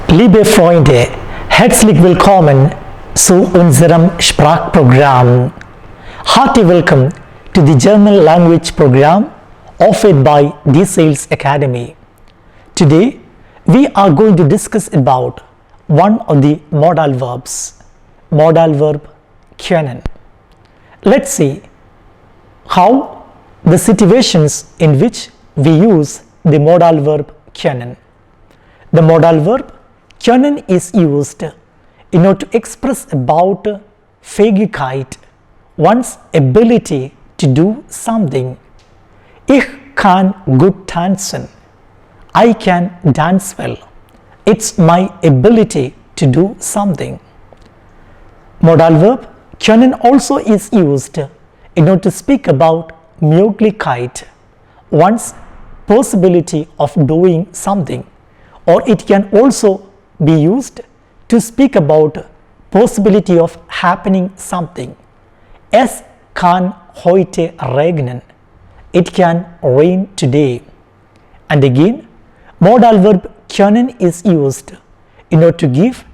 Liebe Freunde, herzlich willkommen zu unserem Sprachprogramm. Hearty welcome to the German language program offered by the Sales Academy. Today, we are going to discuss about one of the modal verbs, modal verb können. Let's see how the situations in which we use the modal verb können. The modal verb können is used in order to express about Fähigkeit, one's ability to do something. Ich kann gut tanzen. I can dance well. It's my ability to do something. Modal verb können also is used in order to speak about Möglichkeit, one's possibility of doing something, or it can also be used to speak about possibility of happening something. Es kann heute regnen. It can rain today. And again, modal verb können is used in order to give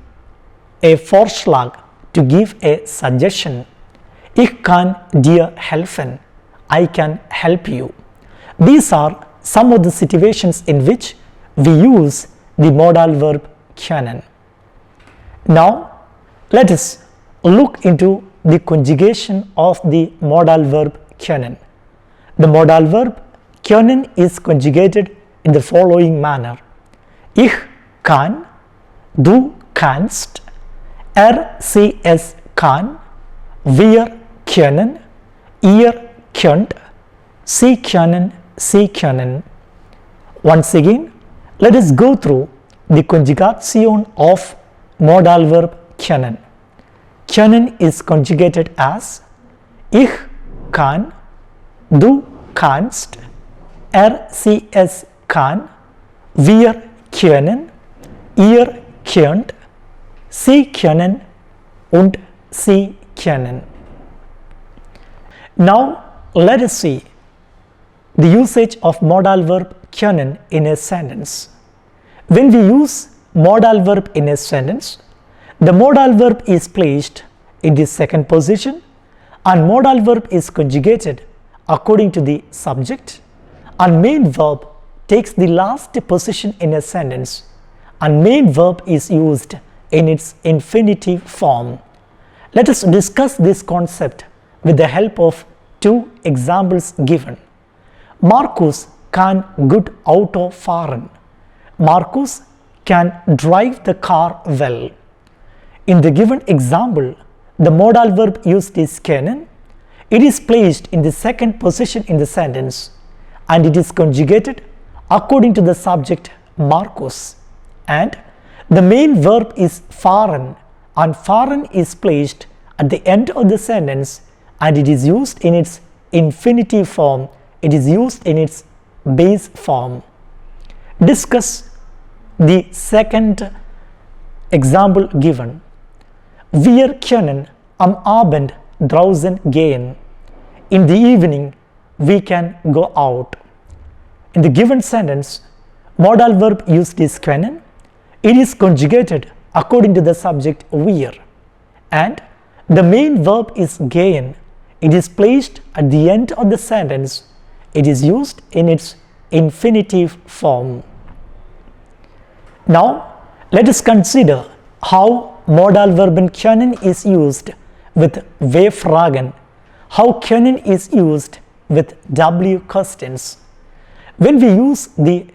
a Vorschlag, to give a suggestion. Ich kann dir helfen. I can help you. These are some of the situations in which we use the modal verb können. Now, let us look into the conjugation of the modal verb können. The modal verb können is conjugated in the following manner. Ich kann, du kannst, sie es kann, wir können, ihr könnt, sie können, sie können. Once again, let us go through the conjugation of modal verb können. Können is conjugated as ich kann, du kannst, sie es kann, wir können, ihr könnt, sie können und sie können. Now let us see the usage of modal verb können in a sentence. When we use modal verb in a sentence, the modal verb is placed in the second position and modal verb is conjugated according to the subject, and main verb takes the last position in a sentence, and main verb is used in its infinitive form. Let us discuss this concept with the help of two examples given. Markus kann gut Auto fahren. Markus can drive the car well. In the given example, the modal verb used is können. It is placed in the second position in the sentence and it is conjugated according to the subject Markus, and the main verb is fahren, and fahren is placed at the end of the sentence and it is used in its infinitive form, it is used in its base form. Discuss the second example given. Wir können am Abend draußen gehen. In the evening, we can go out. In the given sentence, modal verb used is können. It is conjugated according to the subject wir, and the main verb is gehen. It is placed at the end of the sentence. It is used in its infinitive form. Now, let us consider how modal verb können is used with wer fragen, how können is used with W questions. When we use the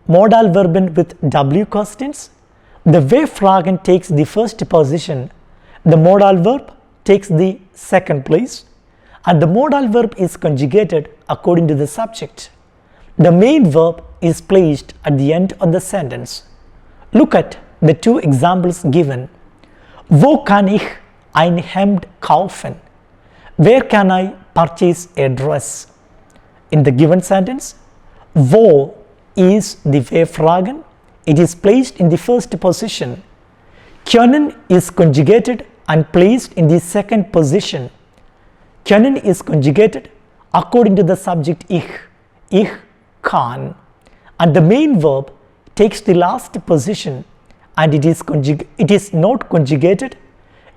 modal verb with W questions, the wer fragen takes the first position, the modal verb takes the second place, and the modal verb is conjugated according to the subject. The main verb is placed at the end of the sentence. Look at the two examples given. Wo kann ich ein Hemd kaufen? Where can I purchase a dress? In the given sentence, wo is the wer fragen. It is placed in the first position. Können is conjugated and placed in the second position. Können is conjugated according to the subject ich kann, and the main verb takes the last position and it is not conjugated,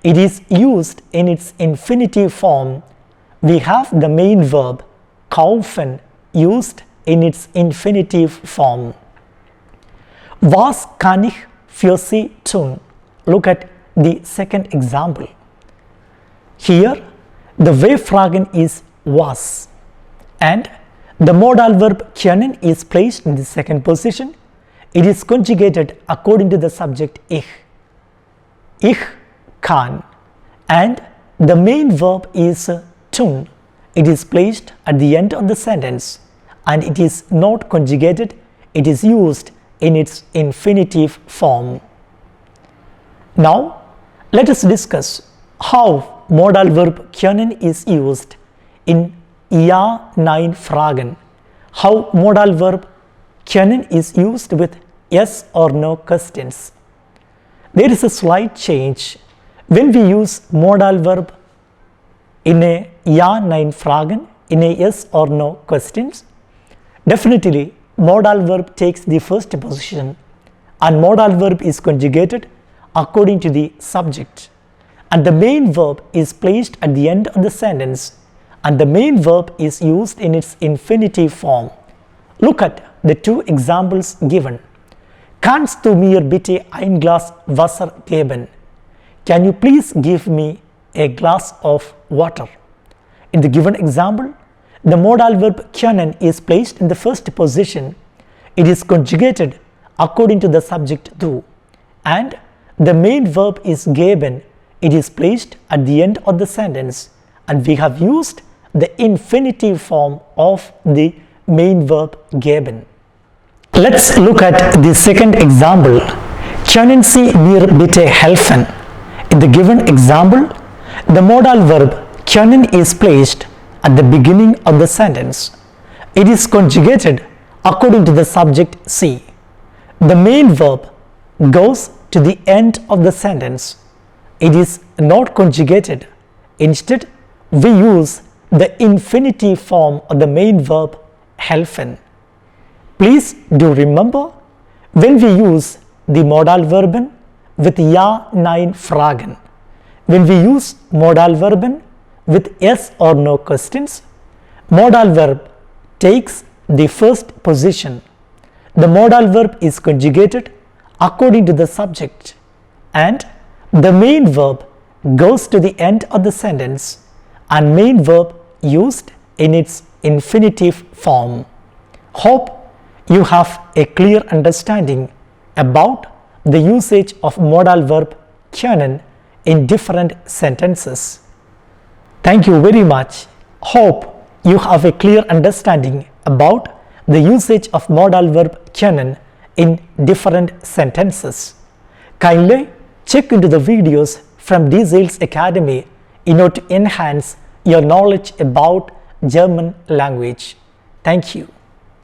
it is used in its infinitive form. We have the main verb kaufen used in its infinitive form. Was kann ich für Sie tun? Look at the second example. Here, the V-Fragen is was, and the modal verb können is placed in the second position. It is conjugated according to the subject ich. Ich kann, and the main verb is tun. It is placed at the end of the sentence, and it is not conjugated. It is used in its infinitive form. Now, let us discuss how modal verb können is used in Ja, Nein Fragen. How modal verb können is used with yes or no questions. There is a slight change when we use modal verb in a Ja, Nein Fragen, in a yes or no questions. Definitely, modal verb takes the first position, and modal verb is conjugated according to the subject, and the main verb is placed at the end of the sentence, and the main verb is used in its infinitive form. Look at the two examples given. Kannst du mir bitte ein Glas Wasser geben? Can you please give me a glass of water? In the given example, the modal verb können is placed in the first position. It is conjugated according to the subject du, and the main verb is geben. It is placed at the end of the sentence, and we have used the infinitive form of the main verb geben. Let's look at the second example. Können Sie mir bitte helfen? In the given example, the modal verb können is placed at the beginning of the sentence. It is conjugated according to the subject Sie. The main verb goes to the end of the sentence. It is not conjugated. Instead, we use the infinitive form of the main verb helfen. Please do remember, when we use the modal verben with Ja, Nein Fragen, when we use modal verben with yes or no questions, modal verb takes the first position. The modal verb is conjugated according to the subject, and the main verb goes to the end of the sentence, and main verb used in its infinitive form. Hope you have a clear understanding about the usage of modal verb können in different sentences. Thank you very much. Hope you have a clear understanding about the usage of modal verb können in different sentences. Kindly check into the videos from Diesel's Academy in order to enhance your knowledge about German language. Thank you.